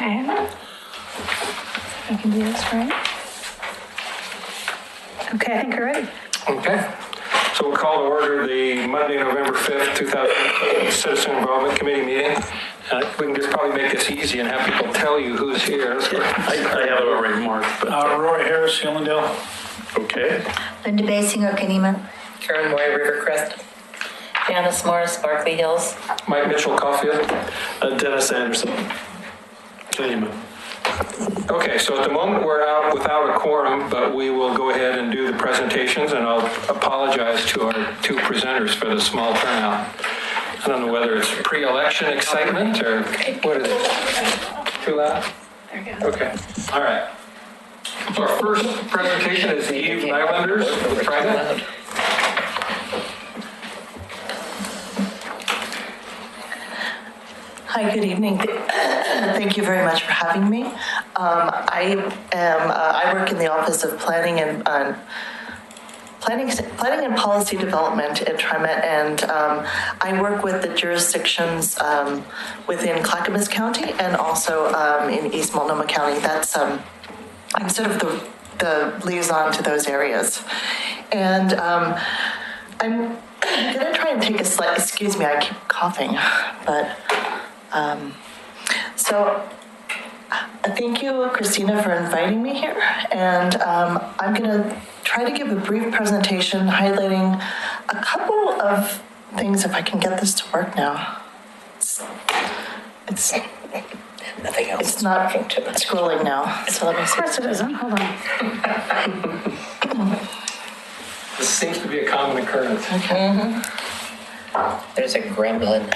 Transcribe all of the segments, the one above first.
Okay. I can do this, right? Okay, I think we're ready. Okay. So we'll call to order the Monday, November 5th, 2018 Citizen Involvement Committee meeting. We can just probably make this easy and have people tell you who's here. I have it already marked. But, Roy Harris, Hillendale. okay. Linda Basinger, Kenema. Karen Moy, Rivercrest. Janice Morris, Berkeley Hills. Mike Mitchell, Caulfield. Dennis Anderson. Kenema. Okay, so at the moment we're out without a quorum, but we will go ahead and do the presentations, and I'll apologize to our two presenters for the small turnout. I don't know whether it's pre-election excitement or what is it? Too loud? There you go. Okay, all right. So our first presentation is Eve Nylanders from TriNet. Hi, good evening. Thank you very much for having me. I work in the Office of Planning and Policy Development at TriMet, and I work with the jurisdictions within Clackamas County and also in East Multnomah County. That's I'm sort of the liaison to those areas, and I'm gonna try and take a slight. Excuse me, I keep coughing, but. So thank you, Christina, for inviting me here. And I'm going to try to give a brief presentation highlighting a couple of things, if I can get this to work now. It's Nothing else. It's not scrolling now. So let me see. Of course it isn't. Hold on. This seems to be a common occurrence. Okay. There's a gremlin.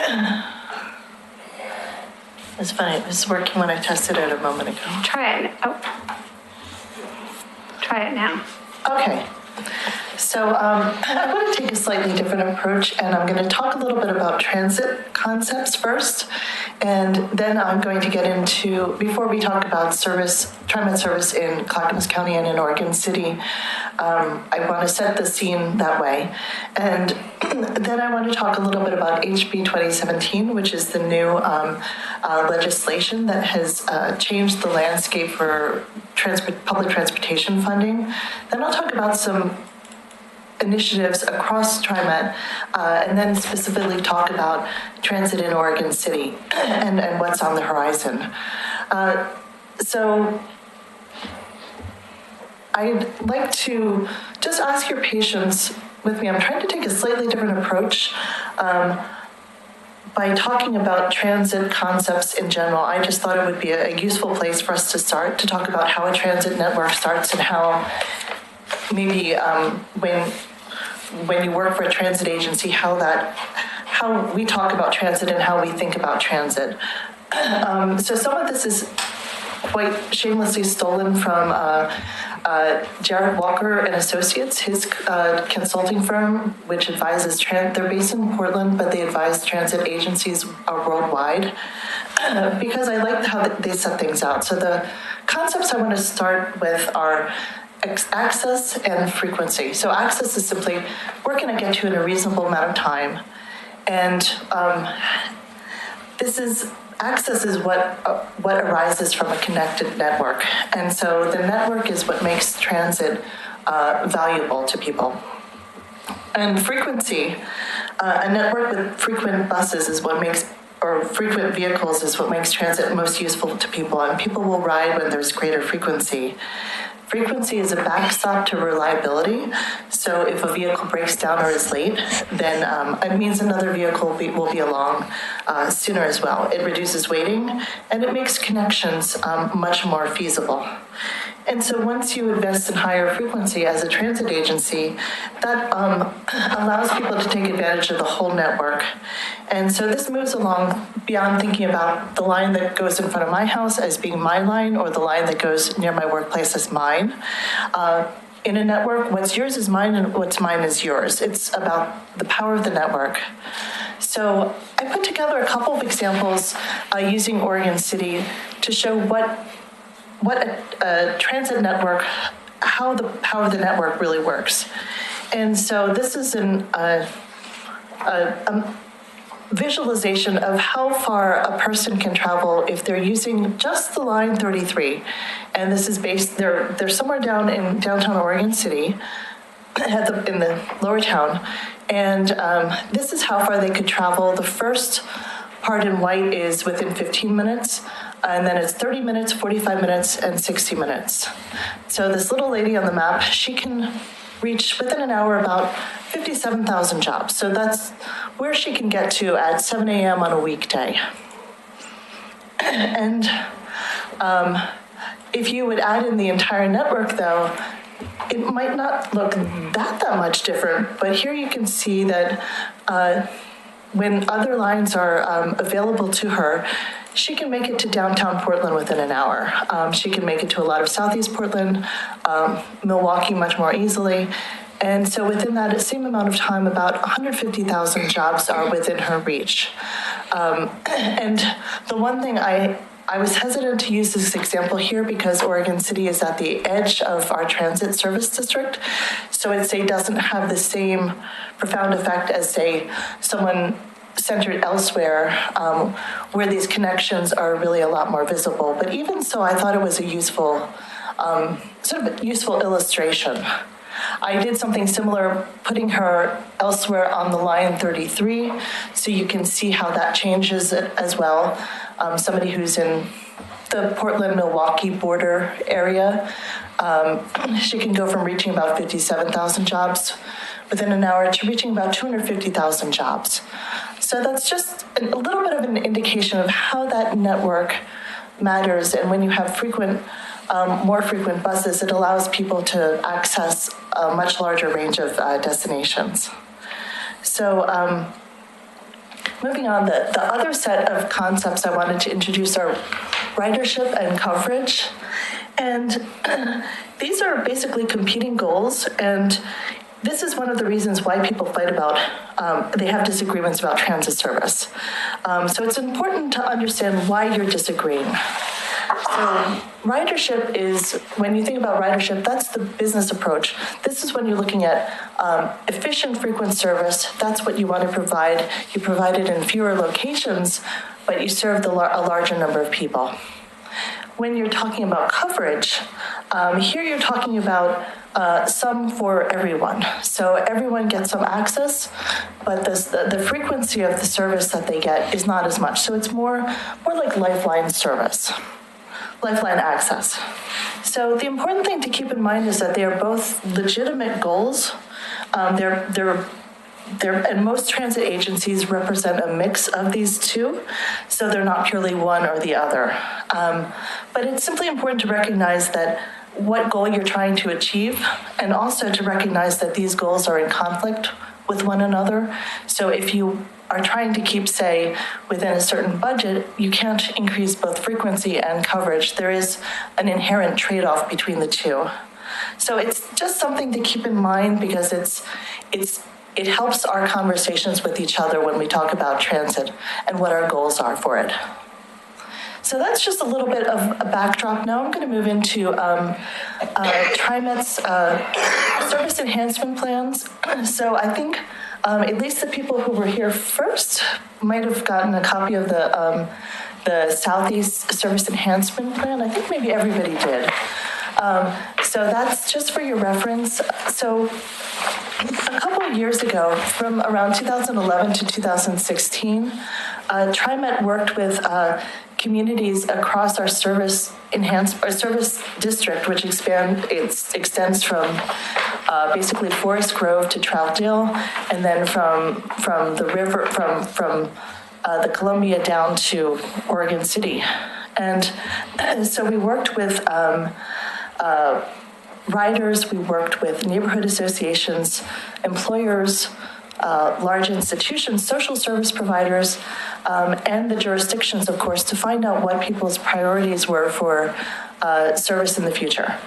It's funny. It was working when I tested it a moment ago. Try it. Oh. Try it now. Okay. So I'm going to take a slightly different approach, and I'm going to talk a little bit about transit concepts first, and then I'm going to get into, before we talk about TriMet service in Clackamas County and in Oregon City, I want to set the scene that way. And then I want to talk a little bit about HB 2017, which is the new legislation that has changed the landscape for public transportation funding. Then I'll talk about some initiatives across TriMet, and then specifically talk about transit in Oregon City and what's on the horizon. So I'd like to just ask your patience with me. I'm trying to take a slightly different approach by talking about transit concepts in general. I just thought it would be a useful place for us to start to talk about how a transit network starts and how maybe when you work for a transit agency, how we talk about transit and how we think about transit. So some of this is quite shamelessly stolen from Jared Walker and Associates, his consulting firm, which advises they're based in Portland, but they advise transit agencies worldwide, because I like how they set things out. So the concepts I want to start with are access and frequency. So access is simply, where can I get to in a reasonable amount of time? And access is what arises from a connected network. And so the network is what makes transit valuable to people. And frequency, a network with frequent buses is what makes, or frequent vehicles is what makes transit most useful to people. And people will ride when there's greater frequency. Frequency is a backstop to reliability. So if a vehicle breaks down or is late, then it means another vehicle will be along sooner as well. It reduces waiting, and it makes connections much more feasible. And so once you invest in higher frequency as a transit agency, that allows people to take advantage of the whole network. And so this moves along beyond thinking about the line that goes in front of my house as being my line, or the line that goes near my workplace as mine. In a network, what's yours is mine, and what's mine is yours. It's about the power of the network. So I put together a couple of examples using Oregon City to show what a transit network, how the power of the network really works. And so this is visualization of how far a person can travel if they're using just the line 33. And this is based, they're somewhere down in downtown Oregon City, in the lower town. And this is how far they could travel. The first part in white is within 15 minutes. And then it's 30 minutes, 45 minutes, and 60 minutes. So this little lady on the map, she can reach within an hour about 57,000 jobs. So that's where she can get to at 7 a.m. on a weekday. And if you would add in the entire network, though, it might not look that much different. But here you can see that when other lines are available to her, she can make it to downtown Portland within an hour. She can make it to a lot of Southeast Portland, Milwaukee much more easily. And so within that same amount of time, about 150,000 jobs are within her reach. And the one thing I was hesitant to use this example here because Oregon City is at the edge of our transit service district. So it, say, doesn't have the same profound effect as, say, someone centered elsewhere, where these connections are really a lot more visible. But even so, I thought it was a useful, sort of a useful illustration. I did something similar, putting her elsewhere on the line 33, so you can see how that changes it as well. Somebody who's in the Portland-Milwaukee border area, she can go from reaching about 57,000 jobs within an hour to reaching about 250,000 jobs. So that's just a little bit of an indication of how that network matters. And when you have more frequent buses, it allows people to access a much larger range of destinations. So moving on, the other set of concepts I wanted to introduce are ridership and coverage. And these are basically competing goals, and this is one of the reasons why people fight about, they have disagreements about transit service. So it's important to understand why you're disagreeing. So ridership is, when you think about ridership, that's the business approach. This is when you're looking at efficient, frequent service. That's what you want to provide. You provide it in fewer locations, but you serve a larger number of people. When you're talking about coverage, here you're talking about some for everyone. So everyone gets some access, but the frequency of the service that they get is not as much. So it's more like Lifeline service, Lifeline access. So the important thing to keep in mind is that they are both legitimate goals. And most transit agencies represent a mix of these two, so they're not purely one or the other. But it's simply important to recognize that what goal you're trying to achieve, and also to recognize that these goals are in conflict with one another. So if you are trying to keep, say, within a certain budget, you can't increase both frequency and coverage. There is an inherent trade-off between the two. So it's just something to keep in mind, because it helps our conversations with each other when we talk about transit and what our goals are for it. So that's just a little bit of a backdrop. Now I'm going to move into TriMet's service enhancement plans. So I think at least the people who were here first might have gotten a copy of the Southeast Service Enhancement Plan. I think maybe everybody did. So that's just for your reference. So a couple of years ago, from around 2011 to 2016, TriMet worked with communities across our service district, which extends from basically Forest Grove to Troutdale, and then from the river, from the Columbia down to Oregon City. And so we worked with riders, we worked with neighborhood associations, employers, large institutions, social service providers, and the jurisdictions, of course, to find out what people's priorities were for service in the future.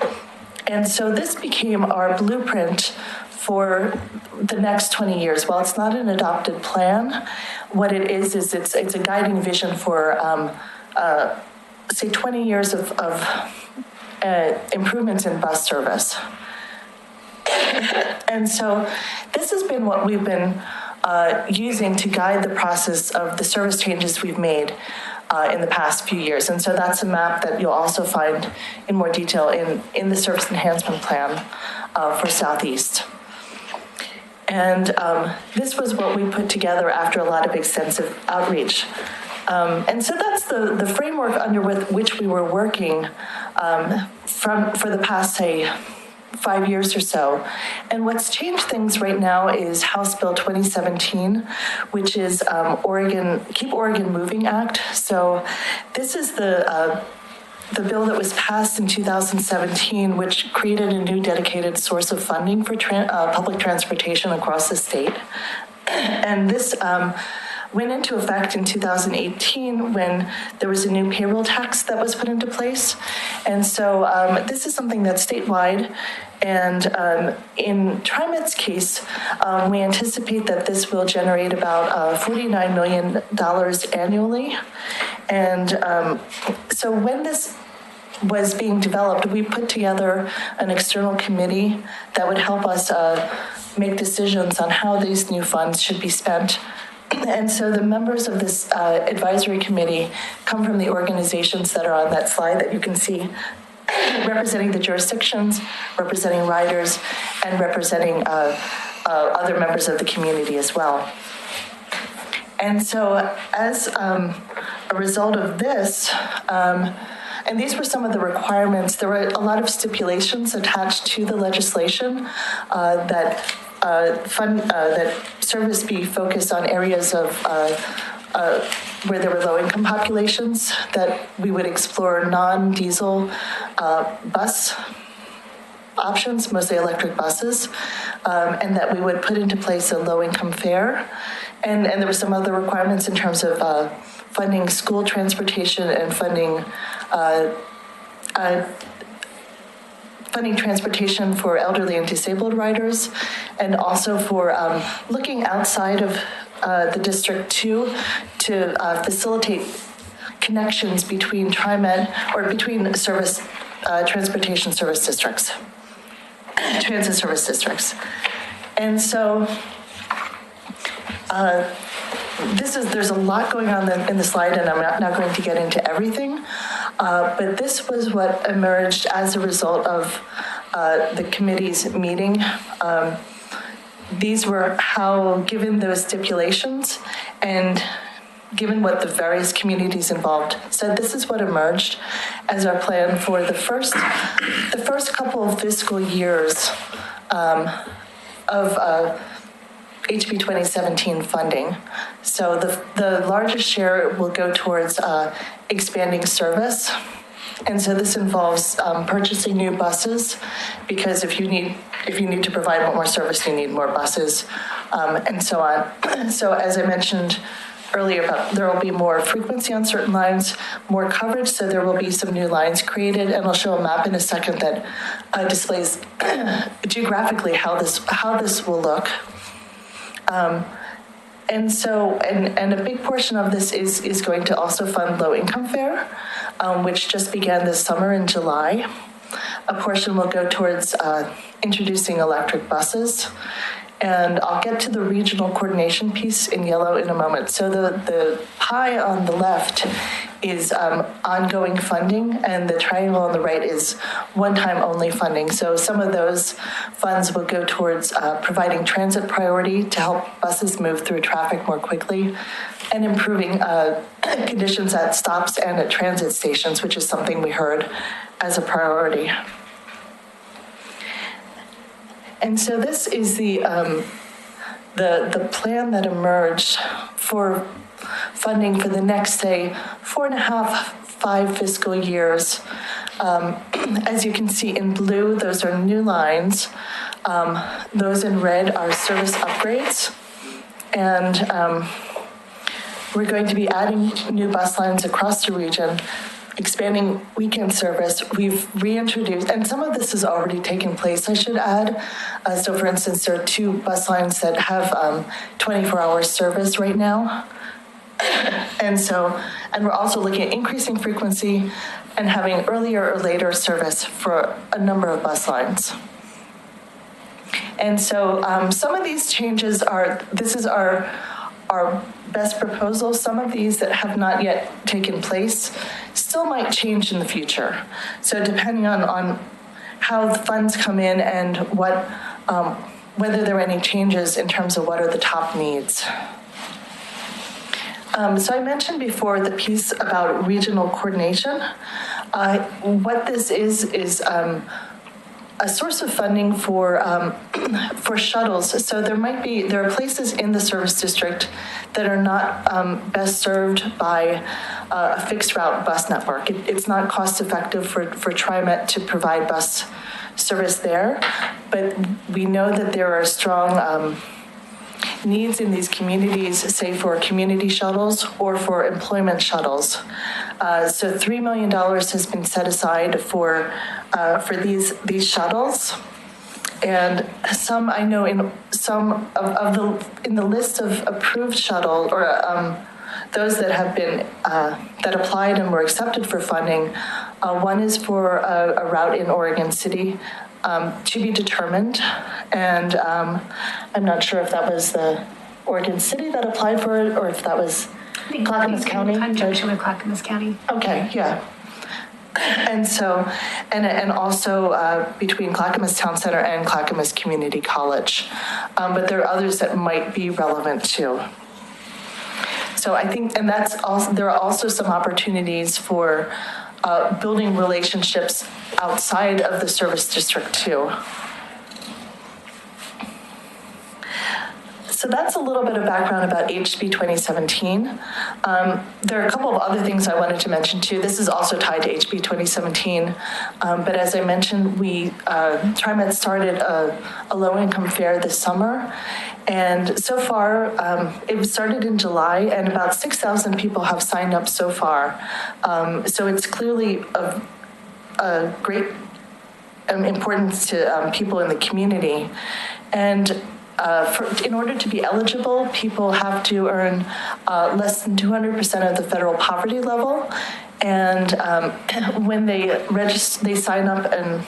And so this became our blueprint for the next 20 years. While it's not an adopted plan, what it is it's a guiding vision for, say, 20 years of improvements in bus service. And so this has been what we've been using to guide the process of the service changes we've made in the past few years. And so that's a map that you'll also find in more detail in the service enhancement plan for Southeast. And this was what we put together after a lot of extensive outreach. And so that's the framework under which we were working for the past, say, 5 years or so. And what's changed things right now is House Bill 2017, which is Keep Oregon Moving Act. So this is the bill that was passed in 2017, which created a new dedicated source of funding for public transportation across the state. And this went into effect in 2018 when there was a new payroll tax that was put into place. And so this is something that's statewide. And in TriMet's case, we anticipate that this will generate about $49 million annually. And so when this was being developed, we put together an external committee that would help us make decisions on how these new funds should be spent. And so the members of this advisory committee come from the organizations that are on that slide that you can see, representing the jurisdictions, representing riders, and representing other members of the community as well. And so as a result of this, and these were some of the requirements, there were a lot of stipulations attached to the legislation that service be focused on areas of where there were low-income populations, that we would explore non-diesel bus options, mostly electric buses, and that we would put into place a low-income fare. And there were some other requirements in terms of funding school transportation and funding transportation for elderly and disabled riders, and also for looking outside of the District 2 to facilitate connections between TriMet or between transportation service districts, transit service districts. And so there's a lot going on in the slide, and I'm not going to get into everything, but this was what emerged as a result of the committee's meeting. These were how, given those stipulations and given what the various communities involved said, this is what emerged as our plan for the first couple of fiscal years of HB 2017 funding. So the largest share will go towards expanding service. And so this involves purchasing new buses, because if you need to provide more service, you need more buses, and so on. So as I mentioned earlier, there will be more frequency on certain lines, more coverage, so there will be some new lines created, and I'll show a map in a second that displays geographically how this will look. And so, and a big portion of this is going to also fund low-income fare, which just began this summer in July. A portion will go towards introducing electric buses. And I'll get to the regional coordination piece in yellow in a moment. So the pie on the left is ongoing funding, and the triangle on the right is one-time only funding. So some of those funds will go towards providing transit priority to help buses move through traffic more quickly, and improving conditions at stops and at transit stations, which is something we heard as a priority. And so this is the plan that emerged for funding for the next, say, 4.5-5 fiscal years. As you can see in blue, those are new lines. Those in red are service upgrades. And we're going to be adding new bus lines across the region, expanding weekend service. We've reintroduced, and some of this has already taken place, I should add. So for instance, there are 2 bus lines that have 24-hour service right now. And we're also looking at increasing frequency and having earlier or later service for a number of bus lines. And so some of these changes this is our best proposal. Some of these that have not yet taken place still might change in the future. So depending on how the funds come in and whether there are any changes in terms of what are the top needs. So I mentioned before the piece about regional coordination. What this is a source of funding for shuttles. So there are places in the service district that are not best served by a fixed route bus network. It's not cost effective for TriMet to provide bus service there, but we know that there are strong needs in these communities, say for community shuttles or for employment shuttles. So $3 million has been set aside for these shuttles, and some I know in some in the list of approved shuttle or those that have been that applied and were accepted for funding. One is for a route in Oregon City. To be determined, and I'm not sure if that was the Oregon City that applied for it or if that was Clackamas County. In conjunction with Clackamas County. Okay, yeah. And so, and also between Clackamas Town Center and Clackamas Community College. But there are others that might be relevant too. So I think, and that's also, there are also some opportunities for building relationships outside of the service district too. So that's a little bit of background about HB 2017. There are a couple of other things I wanted to mention too. This is also tied to HB 2017, but as I mentioned, TriMet started a low-income fair this summer, and so far, it started in July, and about 6,000 people have signed up so far. So it's clearly a great importance to people in the community, and in order to be eligible, people have to earn less than 200% of the federal poverty level. And when they register, they sign up and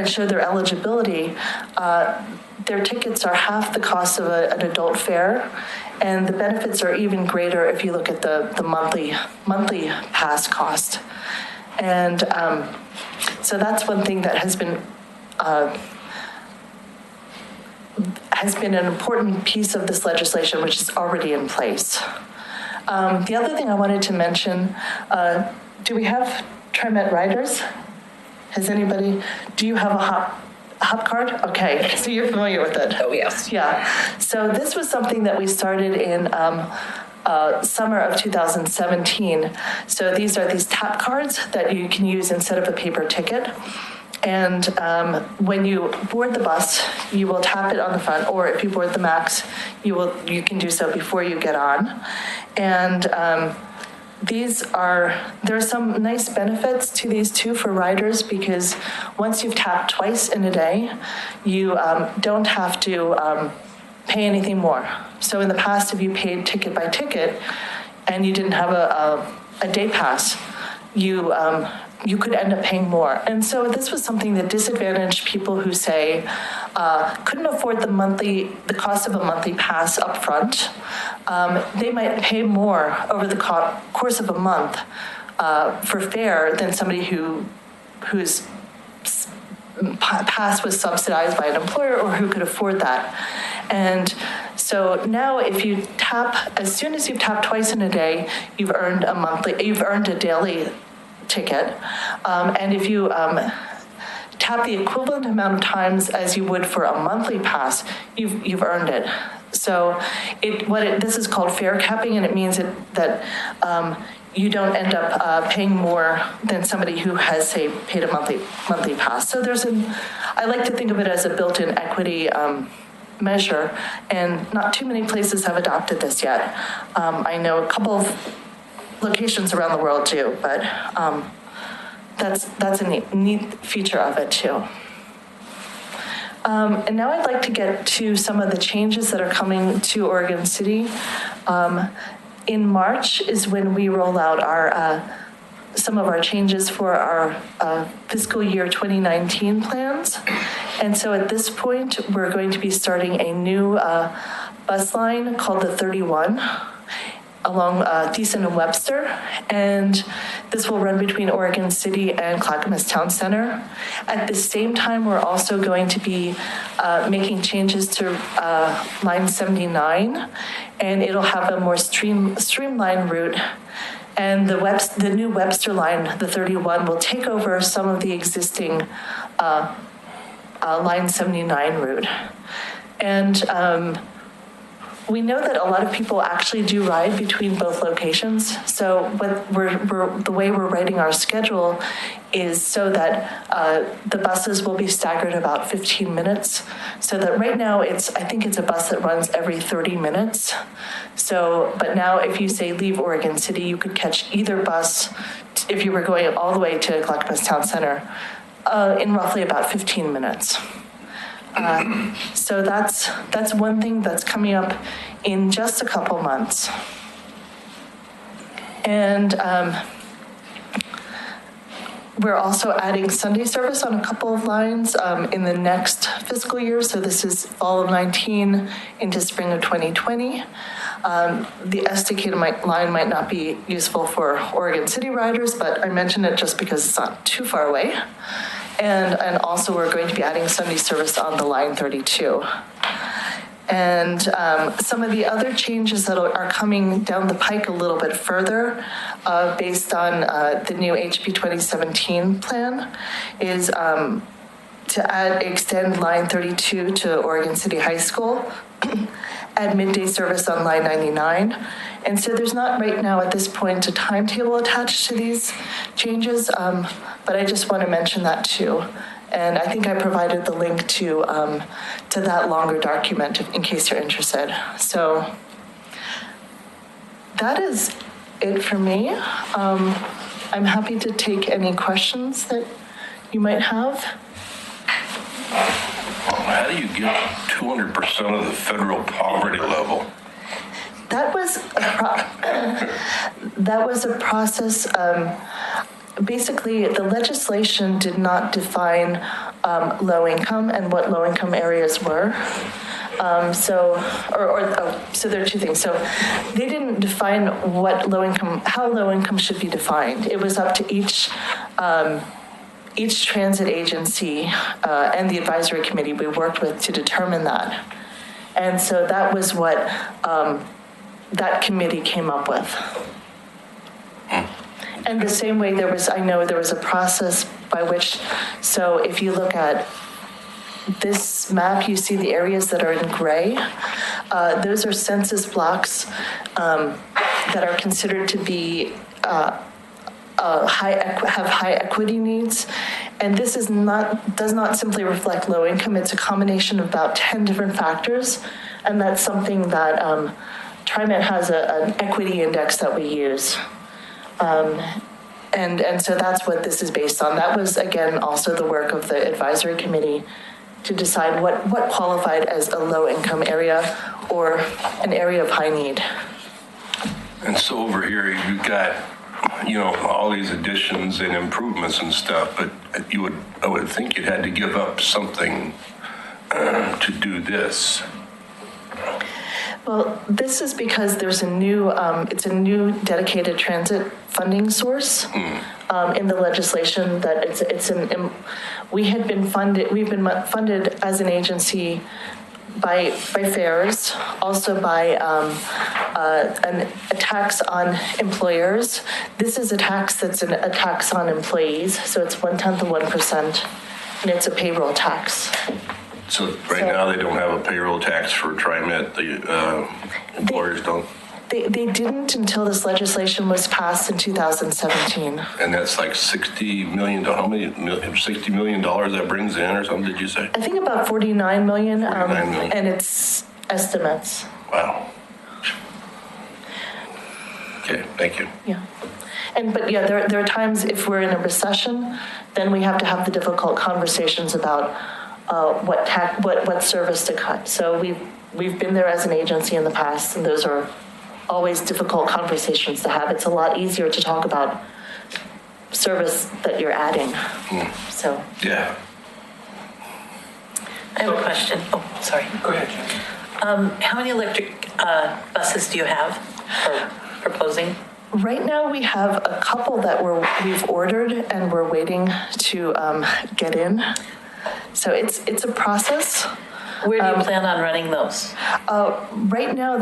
show their eligibility, their tickets are half the cost of an adult fare. And the benefits are even greater if you look at the monthly pass cost. And so that's one thing that has been an important piece of this legislation, which is already in place. The other thing I wanted to mention, do we have TriMet riders? Has anybody, do you have a hop card? Okay, so you're familiar with it. Oh, yes. Yeah, so this was something that we started in summer of 2017. So these are these tap cards that you can use instead of a paper ticket. And when you board the bus, you will tap it on the front, or if you board the MAX, you can do so before you get on. And there are some nice benefits to these too for riders, because once you've tapped twice in a day, you don't have to pay anything more. So in the past, if you paid ticket by ticket and you didn't have a day pass, you could end up paying more. And so this was something that disadvantaged people who say couldn't afford the cost of a monthly pass up front. They might pay more over the course of a month for fare than somebody whose pass was subsidized by an employer or who could afford that. And so now if you tap, as soon as you've tapped twice in a day, you've earned a daily ticket. And if you tap the equivalent amount of times as you would for a monthly pass, you've earned it. So this is called fare capping, and it means that you don't end up paying more than somebody who has, say, paid a monthly pass. So I like to think of it as a built-in equity measure, and not too many places have adopted this yet. I know a couple of locations around the world do, but that's a neat feature of it too. And now I'd like to get to some of the changes that are coming to Oregon City. In March is when we roll out our some of our changes for our fiscal year 2019 plans. And so at this point, we're going to be starting a new bus line called the 31 along Thiessen and Webster, and this will run between Oregon City and Clackamas Town Center. At the same time, we're also going to be making changes to line 79, and it'll have a more streamlined route. And the new Webster line, the 31, will take over some of the existing line 79 route. And we know that a lot of people actually do ride between both locations. So the way we're writing our schedule is so that the buses will be staggered about 15 minutes. So that right now I think it's a bus that runs every 30 minutes. So, but now if you say leave Oregon City, you could catch either bus if you were going all the way to Clackamas Town Center in roughly about 15 minutes. So that's one thing that's coming up in just a couple months. And we're also adding Sunday service on a couple of lines in the next fiscal year. So this is fall of 19 into spring of 2020. The Estacada line might not be useful for Oregon City riders, but I mention it just because it's not too far away. And also we're going to be adding Sunday service on the line 32. And some of the other changes that are coming down the pike a little bit further based on the new HB 2017 plan is to extend line 32 to Oregon City High School, add midday service on line 99. And so there's not right now at this point a timetable attached to these changes, but I just want to mention that too. And I think I provided the link to that longer document in case you're interested. So that is it for me. I'm happy to take any questions that you might have. How do you get 200% of the federal poverty level? That was a process. Basically, the legislation did not define low income and what low income areas were. So there are two things. So they didn't define how low income should be defined. It was up to each transit agency and the advisory committee we worked with to determine that. And so that was what that committee came up with. And the same way I know there was a process by which, so if you look at this map, you see the areas that are in gray. Those are census blocks that are considered to be have high equity needs. And this does not simply reflect low income. It's a combination of about 10 different factors. And that's something that TriMet has an equity index that we use. And so that's what this is based on. That was, again, also the work of the advisory committee to decide what qualified as a low-income area or an area of high need. And so over here, you've got, all these additions and improvements and stuff, but I would think you'd had to give up something to do this. Well, this is because there's it's a new dedicated transit funding source in the legislation that we've been funded as an agency by fares, also by a tax on employers. This is a tax that's a tax on employees, so it's 0.1% of 1%, and it's a payroll tax. So now they don't have a payroll tax for TriMet, the employers don't? They didn't until this legislation was passed in 2017. And that's like $60 million. How many? $60 million that brings in or something, did you say? I think about 49 million. 49 million. And it's estimates. Wow. Okay, thank you. Yeah. But there are times if we're in a recession, then we have to have the difficult conversations about what service to cut. So we've been there as an agency in the past, and those are always difficult conversations to have. It's a lot easier to talk about service that you're adding. So, Yeah. I have a question. Oh, sorry. Go ahead, Jen. How many electric buses do you have or proposing? right now we have a couple that we've ordered and we're waiting to get in. So it's a process. Where do you plan on running those? Right now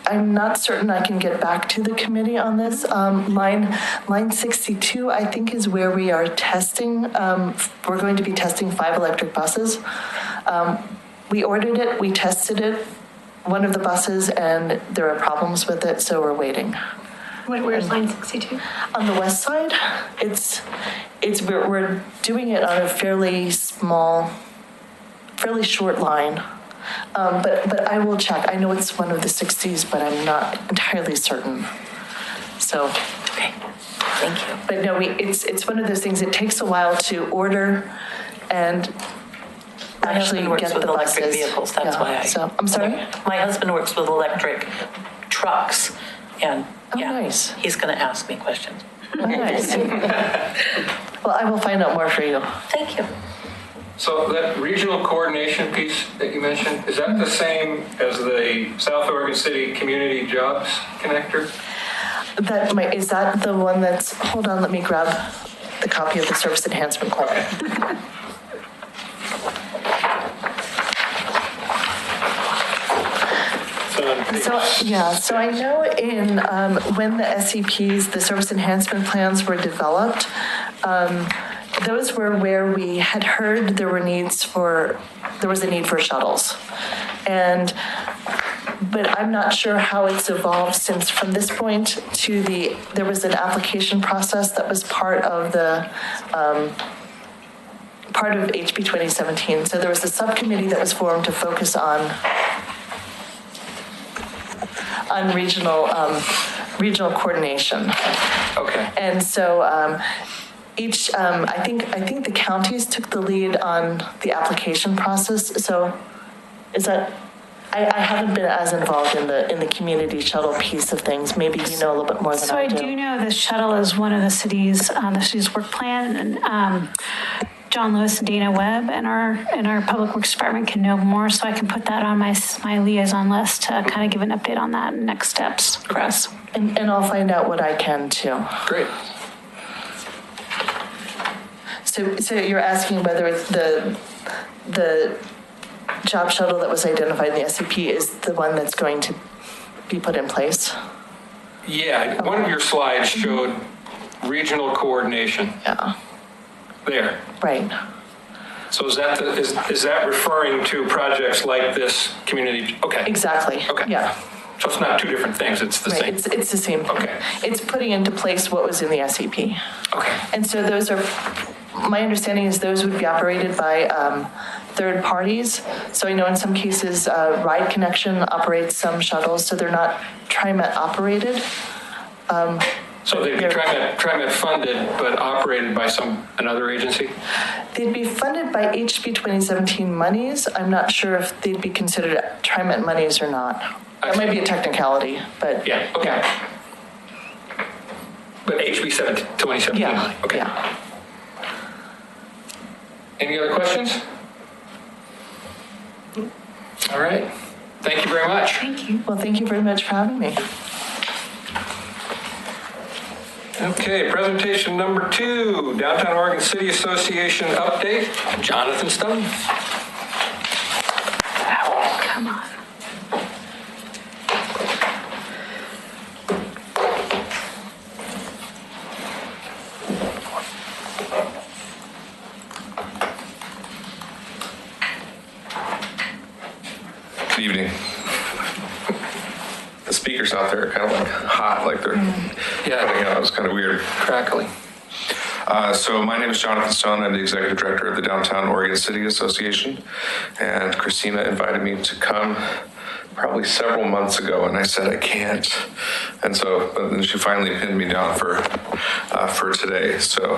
I'm not certain I can get back to the committee on this. Line 62, I think, is where we are testing. We're going to be testing 5 electric buses. We ordered it, we tested it, one of the buses, and there are problems with it, so we're waiting. Where's line 62? On the west side, we're doing it on a fairly short line. But I will check. I know it's one of the 60s, but I'm not entirely certain. So, Okay, thank you. but no, it's one of those things. It takes a while to order and My actually husband works get with the electric buses. vehicles, that's Yeah. why I. So, I'm sorry? My husband works with electric trucks, and Oh, yeah, nice. he's going to ask me questions. Oh, nice. Well, I will find out more for you. Thank you. So that regional coordination piece that you mentioned, is that the same as the South Oregon City Community Jobs Connector? Is that the one that's, hold on, let me grab the copy of the service enhancement plan. So I know in, when the SEPs, the service enhancement plans were developed, those were where we had heard there was a need for shuttles. But I'm not sure how it's evolved since from this point to there was an application process that was part of HB 2017. So there was a subcommittee that was formed to focus on regional coordination. Okay. And so I think the counties took the lead on the application process. So is that, I haven't been as involved in the community shuttle piece of things. Maybe you know a little bit more than So I I do. do know the shuttle is one of the city's work plan, and John Lewis and Dana Webb and our public works department can know more, so I can put that on my liaison list to kind of give an update on that and next steps for us. And I'll find out what I can too. Great. So you're asking whether it's the job shuttle that was identified in the SCP is the one that's going to be put in place? Yeah, one of your slides showed regional coordination Yeah, there. right. So is that referring to projects like this community? Okay. Exactly. Okay. Yeah. So it's not two different things, it's the Right. same. It's the same thing. Okay. It's putting into place what was in the SCP. Okay. And so my understanding is those would be operated by third parties. So I know in some cases, Ride Connection operates some shuttles, so they're not TriMet operated. So they'd be TriMet funded, but operated by another agency? They'd be funded by HB 2017 monies. I'm not sure if they'd be considered TriMet monies or not. That might be a technicality, but. Yeah, okay. But HB 2017? Yeah, Okay. yeah. Any other questions? All right. Thank you very much. Thank you. Well, thank you very much for having me. Okay, presentation number 2, Downtown Oregon City Association update. Jonathan Stone. Come on. Good evening. The speakers out there are kind of like hot, like they're cutting out. It's kind of weird. Crackling. So my name is Jonathan Stone. I'm the executive director of the Downtown Oregon City Association. And Christina invited me to come probably several months ago, and I said I can't. And so but then she finally pinned me down for today. So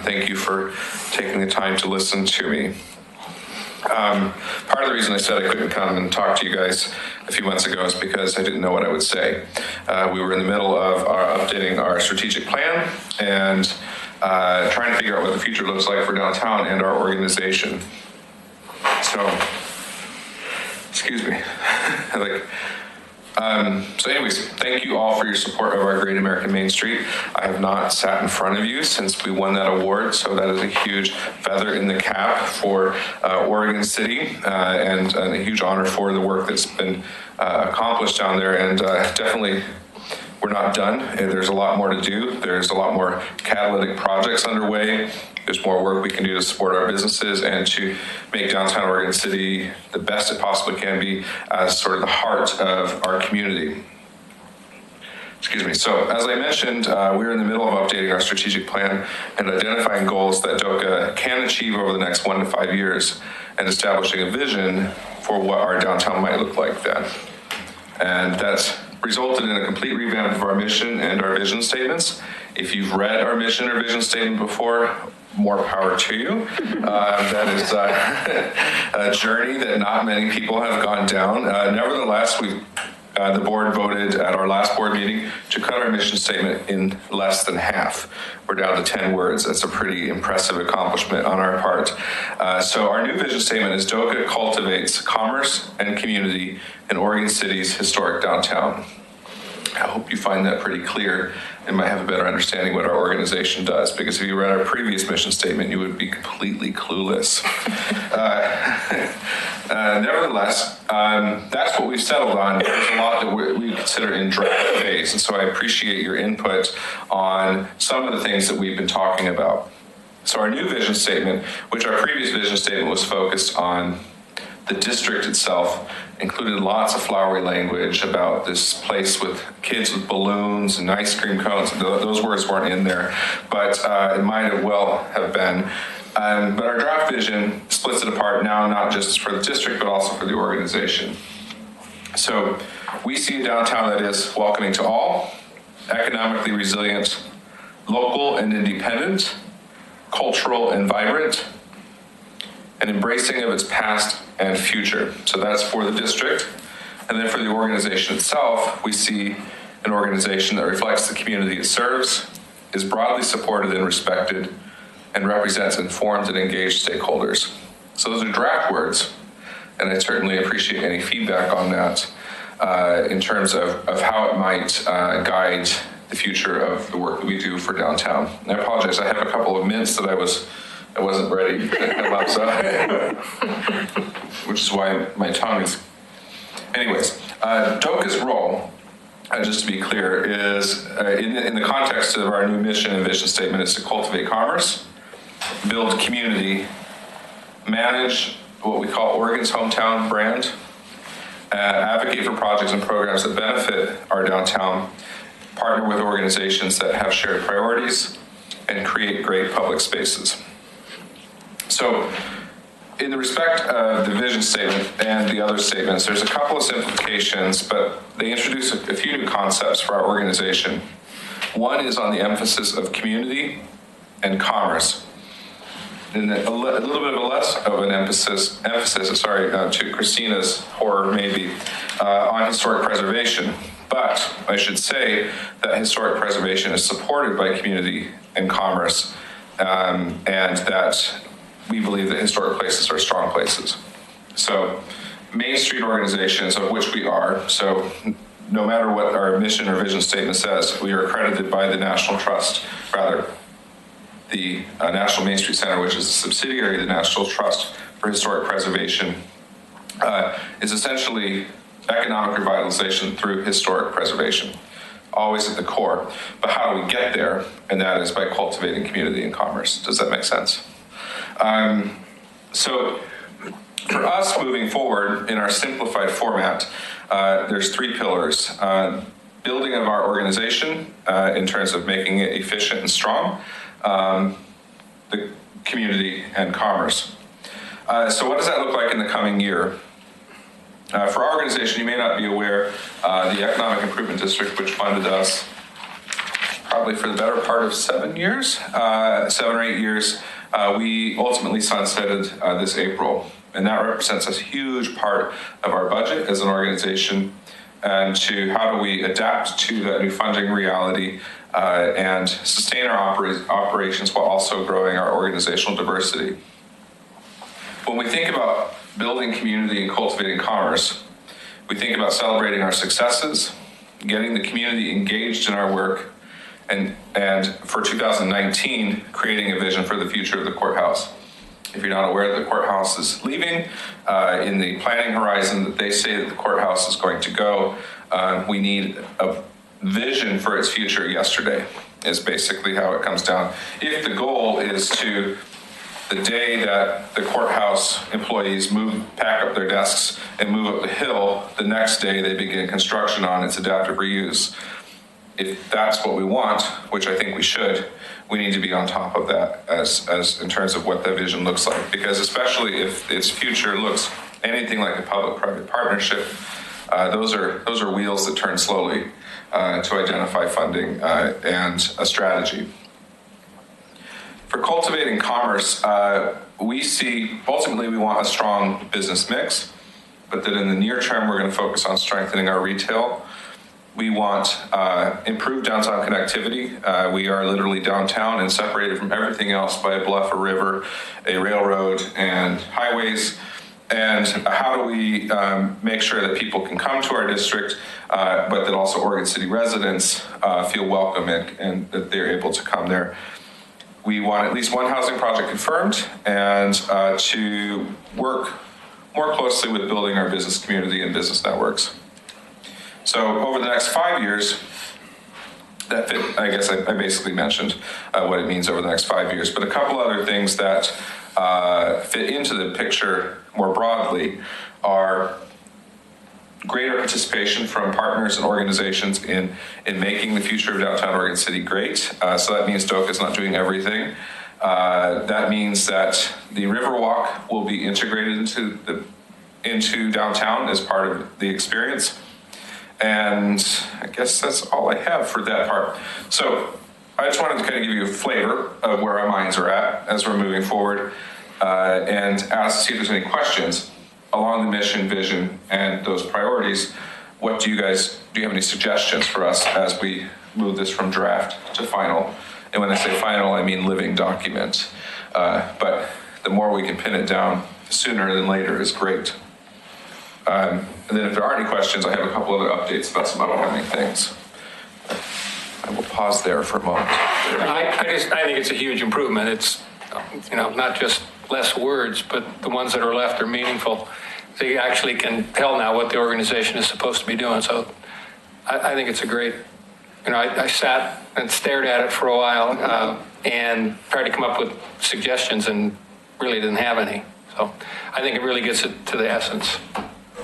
thank you for taking the time to listen to me. Part of the reason I said I couldn't come and talk to you guys a few months ago is because I didn't know what I would say. We were in the middle of updating our strategic plan and trying to figure out what the future looks like for downtown and our organization. So, excuse me. So anyways, thank you all for your support of our Great American Main Street. I have not sat in front of you since we won that award, so that is a huge feather in the cap for Oregon City and a huge honor for the work that's been accomplished down there. And definitely, we're not done. There's a lot more to do. There's a lot more catalytic projects underway. There's more work we can do to support our businesses and to make downtown Oregon City the best it possibly can be as sort of the heart of our community. Excuse me. So as I mentioned, we're in the middle of updating our strategic plan and identifying goals that DOCA can achieve over the next 1 to 5 years and establishing a vision for what our downtown might look like then. And that's resulted in a complete revamp of our mission and our vision statements. If you've read our mission or vision statement before, more power to you. That is a journey that not many people have gone down. Nevertheless, the board voted at our last board meeting to cut our mission statement in less than half. We're down to 10 words. That's a pretty impressive accomplishment on our part. So our new vision statement is DOCA cultivates commerce and community in Oregon City's historic downtown. I hope you find that pretty clear and might have a better understanding what our organization does, because if you read our previous mission statement, you would be completely clueless. Nevertheless, that's what we've settled on. There's a lot that we consider in draft phase, and so I appreciate your input on some of the things that we've been talking about. So our new vision statement, which our previous vision statement was focused on the district itself, included lots of flowery language about this place with kids with balloons and ice cream cones. Those words weren't in there, but it might well have been. But our draft vision splits it apart now, not just for the district, but also for the organization. So we see a downtown that is welcoming to all, economically resilient, local and independent, cultural and vibrant, and embracing of its past and future. So that's for the district. And then for the organization itself, we see an organization that reflects the community it serves, is broadly supported and respected, and represents informed and engaged stakeholders. So those are draft words, and I certainly appreciate any feedback on that in terms of how it might guide the future of the work that we do for downtown. And I apologize, I have a couple of minutes that I wasn't ready to come up, so which is why my tongue is. Anyways, DOCA's role, just to be clear, is in the context of our new mission and vision statement, is to cultivate commerce, build community, manage what we call Oregon's hometown brand, advocate for projects and programs that benefit our downtown, partner with organizations that have shared priorities, and create great public spaces. So in the respect of the vision statement and the other statements, there's a couple of simplifications, but they introduce a few new concepts for our organization. One is on the emphasis of community and commerce. And a little bit of a less of an emphasis to Christina's horror maybe, on historic preservation. But I should say that historic preservation is supported by community and commerce, and that we believe that historic places are strong places. So Main Street organizations, of which we are, so no matter what our mission or vision statement says, we are accredited by the National Trust, the National Main Street Center, which is a subsidiary of the National Trust for Historic Preservation, is essentially economic revitalization through historic preservation, always at the core. But how do we get there? And that is by cultivating community and commerce. Does that make sense? So for us moving forward in our simplified format, there's 3 pillars. Building of our organization in terms of making it efficient and strong, the community and commerce. So what does that look like in the coming year? For our organization, you may not be aware, the Economic Improvement District, which funded us probably for the better part of 7 years, 7 or 8 years, we ultimately sunsetted this April. And that represents a huge part of our budget as an organization, and to how do we adapt to that new funding reality and sustain our operations while also growing our organizational diversity. When we think about building community and cultivating commerce, we think about celebrating our successes, getting the community engaged in our work, and for 2019, creating a vision for the future of the courthouse. If you're not aware, the courthouse is leaving. In the planning horizon that they say that the courthouse is going to go, we need a vision for its future yesterday, is basically how it comes down. If the goal is to, the day that the courthouse employees pack up their desks and move up the hill, the next day they begin construction on its adaptive reuse. If that's what we want, which I think we should, we need to be on top of that as in terms of what that vision looks like. Because especially if its future looks anything like a public-private partnership, those are wheels that turn slowly to identify funding and a strategy. For cultivating commerce, we see ultimately we want a strong business mix, but that in the near term we're going to focus on strengthening our retail. We want improved downtown connectivity. We are literally downtown and separated from everything else by a bluff, a river, a railroad, and highways. And how do we make sure that people can come to our district, but that also Oregon City residents feel welcome and that they're able to come there? We want at least one housing project confirmed, and to work more closely with building our business community and business networks. So over the next 5 years, I guess I basically mentioned what it means over the next 5 years, but a couple other things that fit into the picture more broadly are greater participation from partners and organizations in making the future of downtown Oregon City great. So that means DOCA is not doing everything. That means that the Riverwalk will be integrated into downtown as part of the experience. And I guess that's all I have for that part. So I just wanted to kind of give you a flavor of where our minds are at as we're moving forward, and see if there's any questions along the mission, vision, and those priorities. Do you have any suggestions for us as we move this from draft to final? And when I say final, I mean living document. But the more we can pin it down sooner than later is great. And then if there are any questions, I have a couple other updates about some upcoming things. I will pause there for a moment. I think it's a huge improvement. It's, not just less words, but the ones that are left are meaningful. They actually can tell now what the organization is supposed to be doing. So I think it's a great, I sat and stared at it for a while and tried to come up with suggestions and really didn't have any. So I think it really gets it to the essence.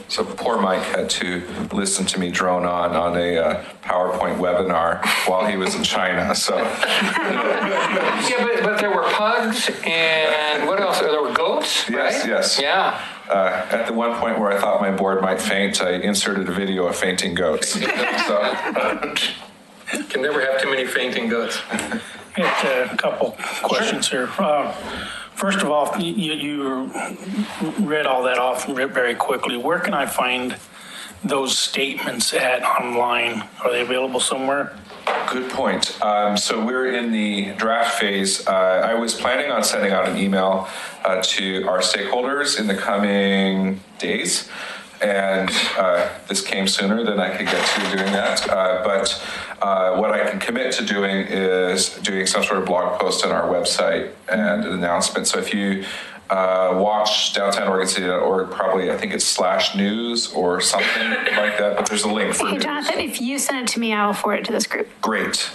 So poor Mike had to listen to me drone on a PowerPoint webinar while he was in China. So yeah, but there were pugs and what else? There were goats, right? Yes. Yeah. At the one point where I thought my board might faint, I inserted a video of fainting goats. So can never have too many fainting goats. A couple questions here. First of all, you read all that off very quickly. Where can I find those statements online? Are they available somewhere? Good point. So we're in the draft phase. I was planning on sending out an email to our stakeholders in the coming days. And this came sooner than I could get to doing that. But what I can commit to doing is doing some sort of blog post on our website and an announcement. So if you watch downtownoregoncity.org, probably I think it's /news or something like that, but there's a link for Hey, news. Jonathan, if you send it to me, I will forward it to this group. Great.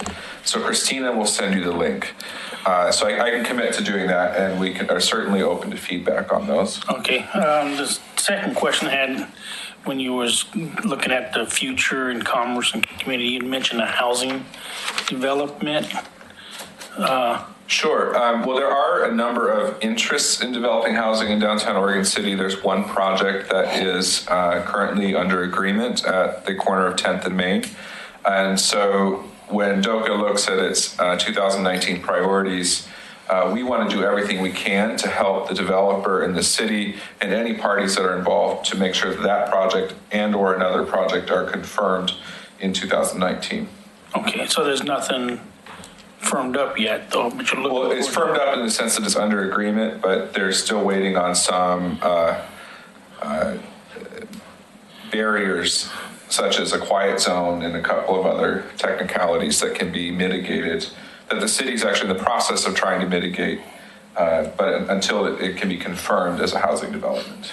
So Christina will send you the link. So I can commit to doing that, and we are certainly open to feedback on those. Okay. The second question I had, when you was looking at the future in commerce and community, you mentioned a housing development. Sure. Well, there are a number of interests in developing housing in downtown Oregon City. There's one project that is currently under agreement at the corner of 10th and Main. And so when DOCA looks at its 2019 priorities, we want to do everything we can to help the developer and the city and any parties that are involved to make sure that that project and or another project are confirmed in 2019. Okay, so there's nothing firmed up yet, though, but you're looking. Well, it's firmed up in the sense that it's under agreement, but they're still waiting on some barriers, such as a quiet zone and a couple of other technicalities that can be mitigated, that the city's actually in the process of trying to mitigate, but until it can be confirmed as a housing development.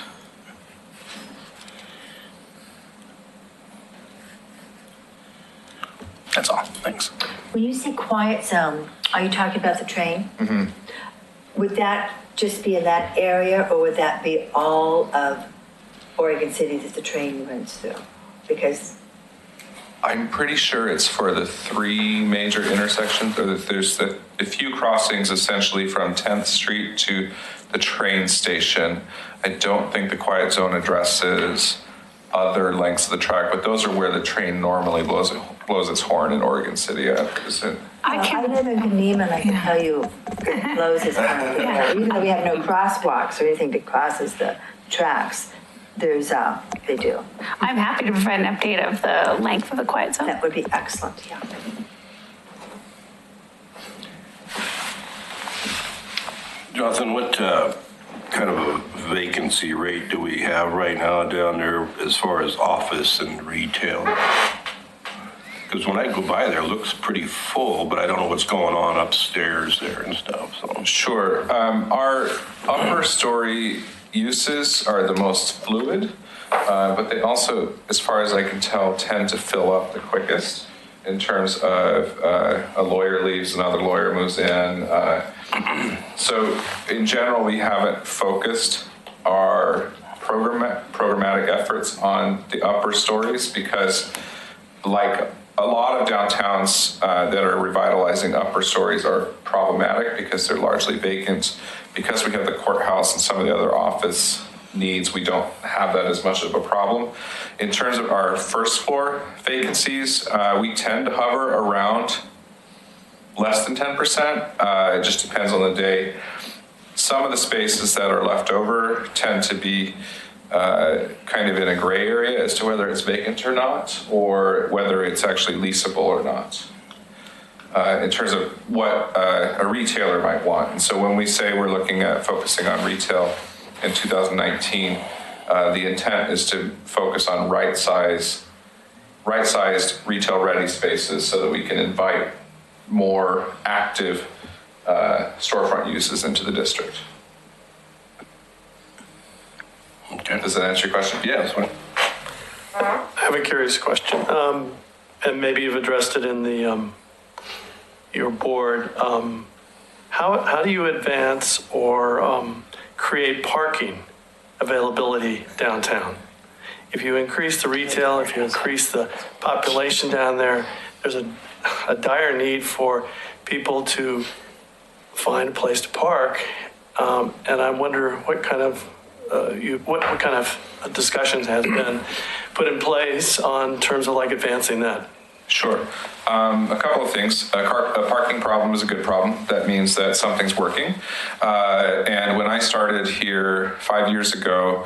That's all, thanks. When you say quiet zone, are you talking about the train? Mm-hmm. Would that just be in that area, or would that be all of Oregon City that the train runs through? Because I'm pretty sure it's for the three major intersections, or that there's the few crossings essentially from 10th Street to the train station. I don't think the quiet zone addresses other lengths of the track, but those are where the train normally blows its horn in Oregon City. I I live in Geneva, and I can tell you it blows its horn there. Even though we have no crosswalks or anything that crosses the tracks, there's they do. I'm happy to provide an update of the length of the quiet zone. That would be excellent, yeah. Jonathan, what kind of a vacancy rate do we have right now down there as far as office and retail? Because when I go by there, it looks pretty full, but I don't know what's going on upstairs there and stuff. So. Sure. Our upper story uses are the most fluid, but they also, as far as I can tell, tend to fill up the quickest in terms of a lawyer leaves, another lawyer moves in. So in general, we haven't focused our programmatic efforts on the upper stories because, like a lot of downtowns that are revitalizing upper stories are problematic because they're largely vacant. Because we have the courthouse and some of the other office needs, we don't have that as much of a problem. In terms of our first floor vacancies, we tend to hover around less than 10%. It just depends on the day. Some of the spaces that are left over tend to be kind of in a gray area as to whether it's vacant or not, or whether it's actually leasable or not, in terms of what a retailer might want. And so when we say we're looking at focusing on retail in 2019, the intent is to focus on right-sized retail-ready spaces so that we can invite more active storefront uses into the district. Okay. Does that answer your question? Yes. I have a curious question, and maybe you've addressed it in the your board. How do you advance or create parking availability downtown? If you increase the retail, if you increase the population down there, there's a dire need for people to find a place to park, and I wonder what kind of what kind of discussions has been put in place on terms of like advancing that? Sure. A couple of things. A parking problem is a good problem. That means that something's working. And when I started here 5 years ago,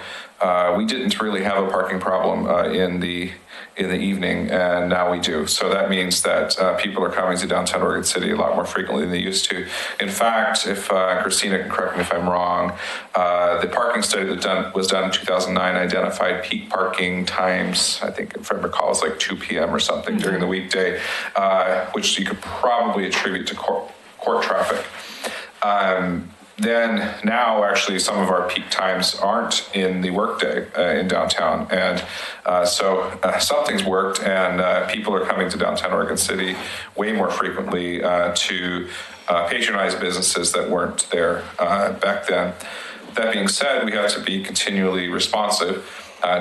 we didn't really have a parking problem in the evening, and now we do. So that means that people are coming to downtown Oregon City a lot more frequently than they used to. In fact, if Christina can correct me if I'm wrong, the parking study that was done in 2009 identified peak parking times, I think if I recall, it's like 2 p.m. or something during the weekday, which you could probably attribute to court traffic. Then now, actually, some of our peak times aren't in the workday in downtown. And so something's worked, and people are coming to downtown Oregon City way more frequently to patronize businesses that weren't there back then. That being said, we have to be continually responsive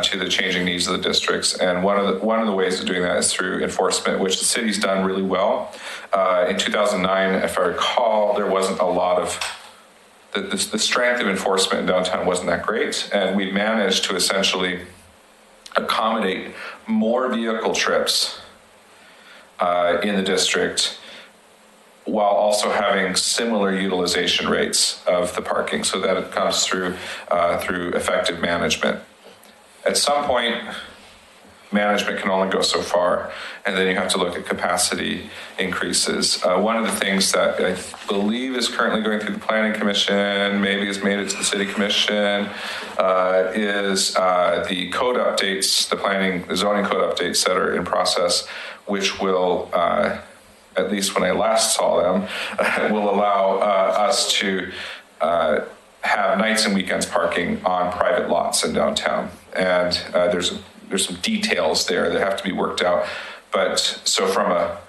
to the changing needs of the districts. And one of the ways of doing that is through enforcement, which the city's done really well. In 2009, if I recall, there wasn't a lot of the strength of enforcement in downtown wasn't that great, and we managed to essentially accommodate more vehicle trips in the district while also having similar utilization rates of the parking, so that it comes through effective management. At some point, management can only go so far, and then you have to look at capacity increases. One of the things that I believe is currently going through the Planning Commission, maybe has made it to the City Commission, is the code updates, the zoning code updates that are in process, which will, at least when I last saw them, will allow us to have nights and weekends parking on private lots in downtown. And there's some details there that have to be worked out. But so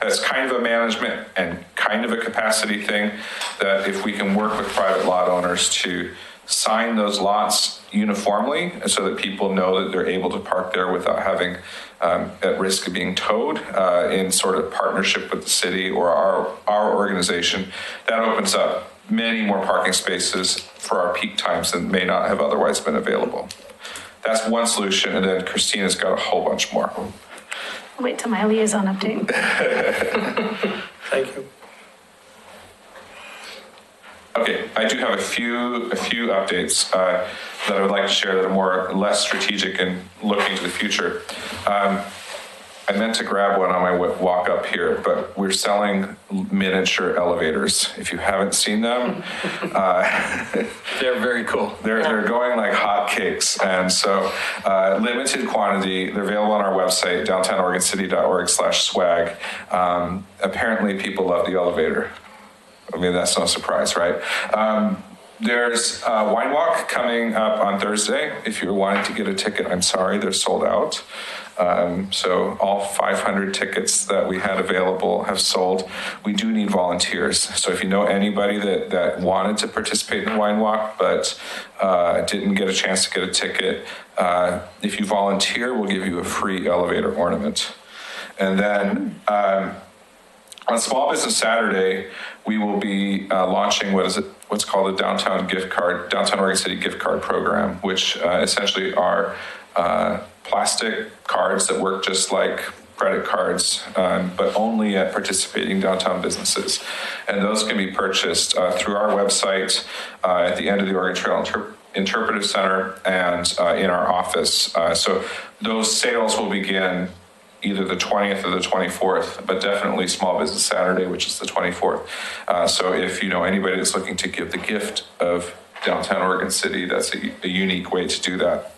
as kind of a management and kind of a capacity thing, that if we can work with private lot owners to sign those lots uniformly so that people know that they're able to park there without having at risk of being towed in sort of partnership with the city or our organization, that opens up many more parking spaces for our peak times than may not have otherwise been available. That's one solution, and then Christina's got a whole bunch more. Wait till my liaison update. Thank you. Okay, I do have a few updates that I would like to share that are less strategic and looking to the future. I meant to grab one on my walk up here, but we're selling miniature elevators. If you haven't seen them, They're very cool. they're going like hotcakes. And so limited quantity, they're available on our website, downtownoregoncity.org/swag. Apparently people love the elevator. I mean, that's no surprise, right? There's Wine Walk coming up on Thursday. If you're wanting to get a ticket, I'm sorry, they're sold out. So all 500 tickets that we had available have sold. We do need volunteers. So if you know anybody that wanted to participate in the Wine Walk but didn't get a chance to get a ticket, if you volunteer, we'll give you a free elevator ornament. And then on Small Business Saturday, we will be launching what's called the Downtown Oregon City Gift Card Program, which essentially are plastic cards that work just like credit cards, but only at participating downtown businesses. And those can be purchased through our website at the end of the Oregon Trail Interpretive Center and in our office. So those sales will begin either the 20th or the 24th, but definitely Small Business Saturday, which is the 24th. So if you know anybody that's looking to give the gift of downtown Oregon City, that's a unique way to do that.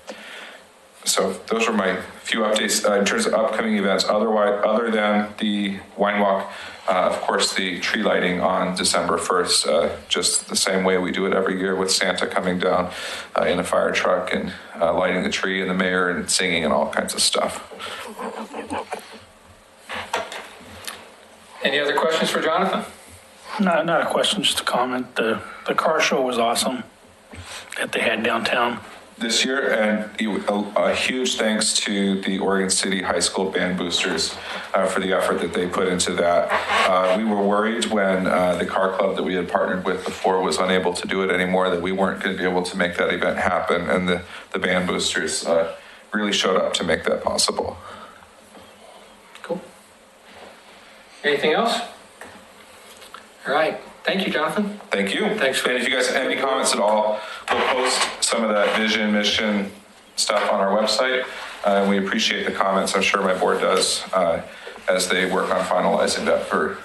So those are my few updates in terms of upcoming events. Other than the Wine Walk, of course, the tree lighting on December 1st, just the same way we do it every year with Santa coming down in a fire truck and lighting the tree and the mayor and singing and all kinds of stuff. Any other questions for Jonathan? Not a question, just a comment. The car show was awesome that they had downtown this year, and a huge thanks to the Oregon City High School Band Boosters for the effort that they put into that. We were worried when the car club that we had partnered with before was unable to do it anymore, that we weren't going to be able to make that event happen, and the Band Boosters really showed up to make that possible. Cool. Anything else? All right. Thank you, Jonathan. Thank you. Thanks. And if you guys have any comments at all, we'll post some of that vision, mission stuff on our website. We appreciate the comments. I'm sure my board does as they work on finalizing that for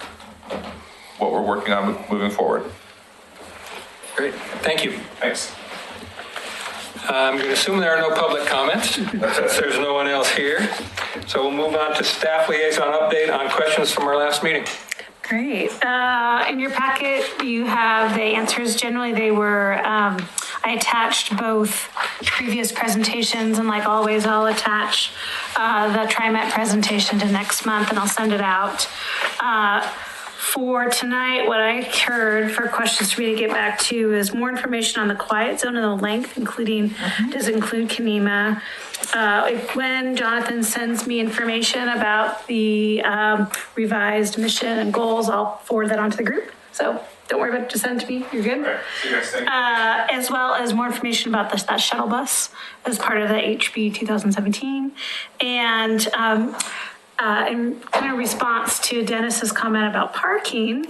what we're working on moving forward. Great. Thank you. Thanks. I'm going to assume there are no public comments since there's no one else here. So we'll move on to staff liaison update on questions from our last meeting. Great. In your packet, you have the answers. Generally, they were, I attached both previous presentations, and like always, I'll attach the TriMet presentation to next month, and I'll send it out. For tonight, what I heard for questions for me to get back to is more information on the quiet zone and the length, including, does it include Kenema? When Jonathan sends me information about the revised mission and goals, I'll forward that onto the group. So don't worry about it, just send it to me, you're good. All right. See you guys. Thank you. As well as more information about that shuttle bus as part of the HB 2017. And in kind of response to Dennis's comment about parking,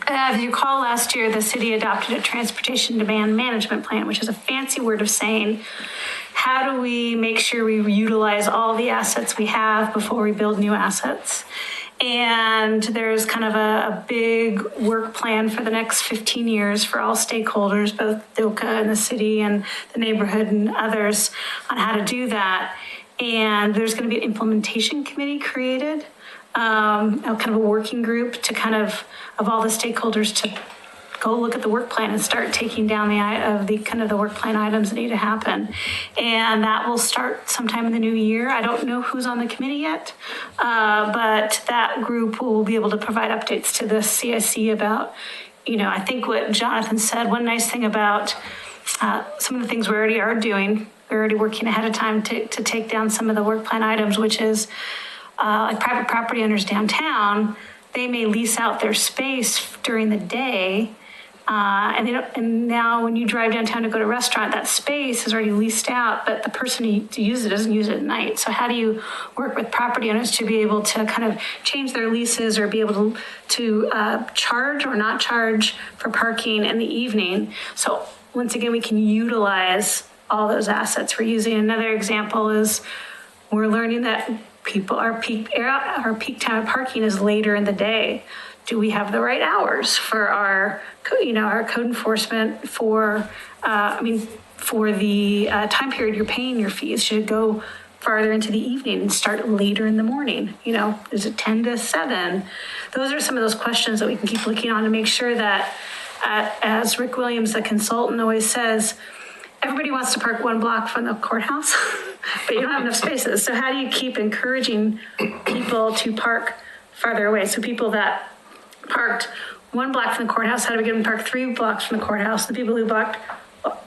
As you recall, last year, the city adopted a transportation demand management plan, which is a fancy word of saying, how do we make sure we utilize all the assets we have before we build new assets? And there's kind of a big work plan for the next 15 years for all stakeholders, both DOCA and the city and the neighborhood and others, on how to do that. And there's going to be an implementation committee created, kind of a working group to kind of all the stakeholders to go look at the work plan and start taking down the work plan items that need to happen. And that will start sometime in the new year. I don't know who's on the committee yet, but that group will be able to provide updates to the CIC about, I think what Jonathan said, one nice thing about some of the things we already are doing, we're already working ahead of time to take down some of the work plan items, which is like private property owners downtown, they may lease out their space during the day. And now when you drive downtown to go to a restaurant, that space is already leased out, but the person who uses it doesn't use it at night. So how do you work with property owners to be able to kind of change their leases or be able to charge or not charge for parking in the evening? So once again, we can utilize all those assets we're using. Another example is we're learning that our peak time of parking is later in the day. Do we have the right hours for our code enforcement for the time period you're paying your fees? Should it go farther into the evening and start later in the morning? Is it 10 to 7? Those are some of those questions that we can keep looking on to make sure that, as Rick Williams, the consultant, always says, everybody wants to park one block from the courthouse, but you don't have enough spaces. So how do you keep encouraging people to park farther away? So people that parked one block from the courthouse, how do we get them to park 3 blocks from the courthouse? The people who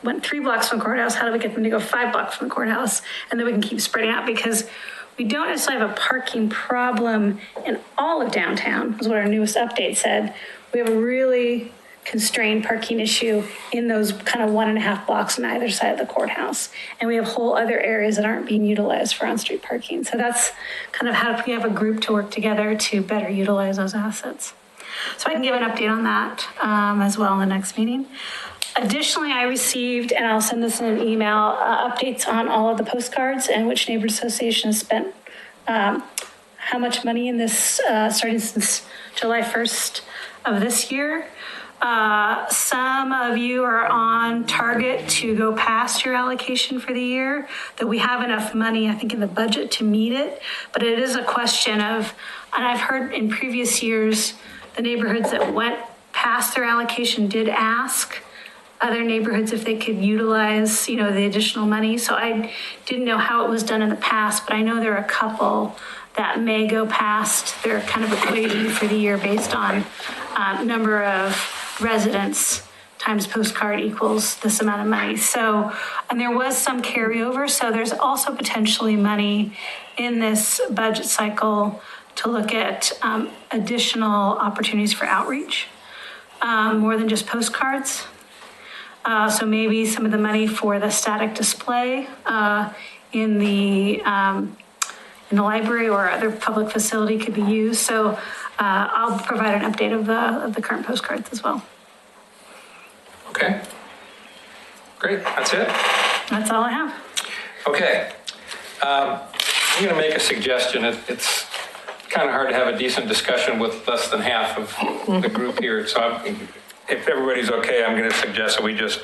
went 3 blocks from the courthouse, how do we get them to go 5 blocks from the courthouse? And then we can keep spreading out, because we don't necessarily have a parking problem in all of downtown, is what our newest update said. We have a really constrained parking issue in those kind of 1.5 blocks on either side of the courthouse. And we have whole other areas that aren't being utilized for on-street parking. So that's kind of how we have a group to work together to better utilize those assets. So I can give an update on that as well in the next meeting. Additionally, I received, and I'll send this in an email, updates on all of the postcards and which neighborhood association has spent how much money in this, starting since July 1st of this year. Some of you are on target to go past your allocation for the year, that we have enough money, I think, in the budget to meet it. But it is a question of, and I've heard in previous years, the neighborhoods that went past their allocation did ask other neighborhoods if they could utilize, the additional money. So I didn't know how it was done in the past, but I know there are a couple that may go past their kind of equation for the year based on number of residents times postcard equals this amount of money. So, and there was some carryover. So there's also potentially money in this budget cycle to look at additional opportunities for outreach, more than just postcards. So maybe some of the money for the static display in the library or other public facility could be used. So I'll provide an update of the current postcards as well. Okay. Great. That's it? That's all I have. Okay. I'm going to make a suggestion. It's kind of hard to have a decent discussion with less than half of the group here. So if everybody's okay, I'm going to suggest that we just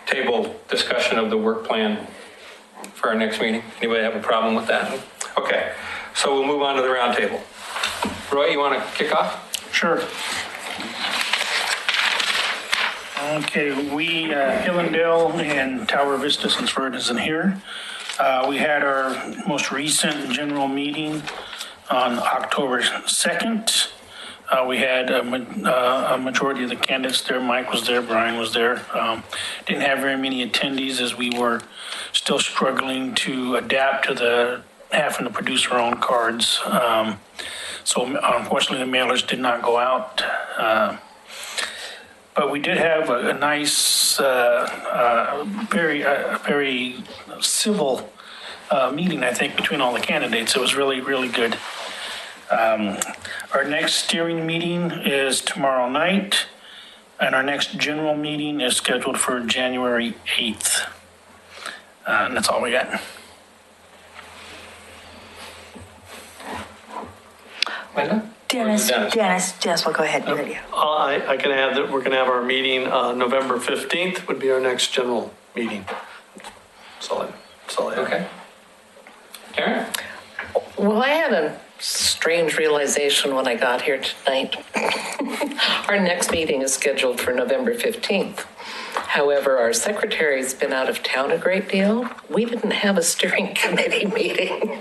table discussion of the work plan for our next meeting. Anybody have a problem with that? Okay. So we'll move on to the roundtable. Roy, you want to kick off? Sure. Okay, we, Hillendale and Tower Vista, since Vern isn't here, we had our most recent general meeting on October 2nd. We had a majority of the candidates there. Mike was there, Brian was there. Didn't have very many attendees as we were still struggling to adapt to having to produce our own cards. So unfortunately, the mailers did not go out. But we did have a nice, very civil meeting, I think, between all the candidates. It was really, really good. Our next steering meeting is tomorrow night, and our next general meeting is scheduled for January 8th. And that's all we got. Linda? Dennis, Dennis. well, go ahead. You. I can add that we're going to have our meeting, November 15th would be our next general meeting. That's all I have. Okay. Karen? Well, I had a strange realization when I got here tonight. Our next meeting is scheduled for November 15th. However, our secretary's been out of town a great deal. We didn't have a steering committee meeting.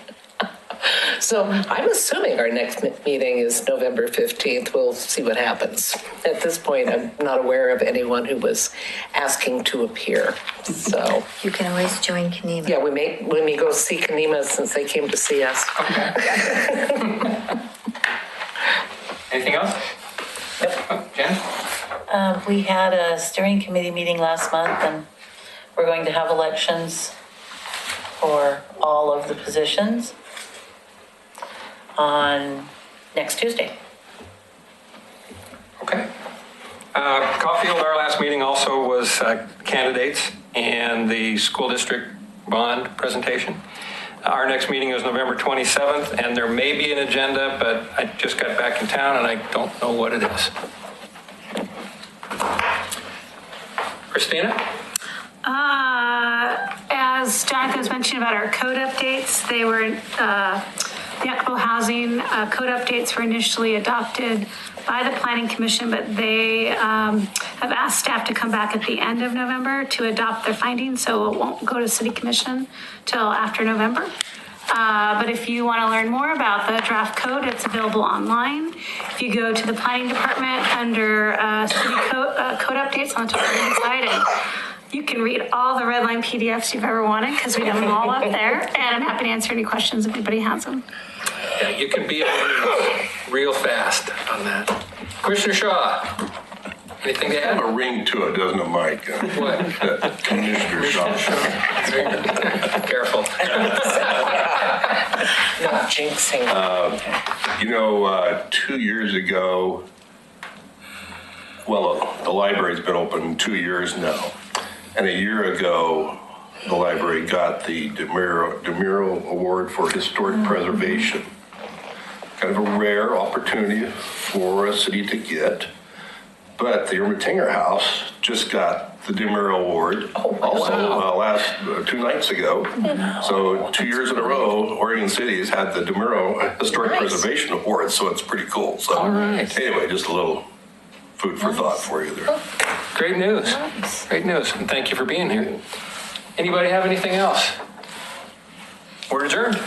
So I'm assuming our next meeting is November 15th. We'll see what happens. At this point, I'm not aware of anyone who was asking to appear. So You can always join Kenema. yeah, we may go see Kenema since they came to see us. Anything else? Yep. Jen? We had a steering committee meeting last month, and we're going to have elections for all of the positions on next Tuesday. Okay. Caulfield, our last meeting also was candidates and the school district bond presentation. Our next meeting is November 27th, and there may be an agenda, but I just got back in town and I don't know what it is. Christina? As Jonathan was mentioning about our code updates, they were, the equitable housing code updates were initially adopted by the Planning Commission, but they have asked staff to come back at the end of November to adopt their findings, so it won't go to City Commission till after November. But if you want to learn more about the draft code, it's available online. If you go to the Planning Department under City code updates on the top right side, and you can read all the red line PDFs you've ever wanted because we have them all up there. And I'm happy to answer any questions if anybody has them. Yeah, you can be real fast on that. Commissioner Shaw, anything to add? A ring to it, doesn't it, Mike? What? Commissioner Shaw. Careful. Not jinxing. 2 years ago, well, the library's been open 2 years now. And a year ago, the library got the DeMuro Award for Historic Preservation. Kind of a rare opportunity for a city to get. But the Ermitinger House just got the DeMuro Award last 2 nights ago. So 2 years in a row, Oregon City has had the DeMuro Historic Preservation Award, so it's pretty cool. So all right. Anyway, just a little food for thought for you there. Great news. Nice. Great news. And thank you for being here. Anybody have anything else? We're adjourned.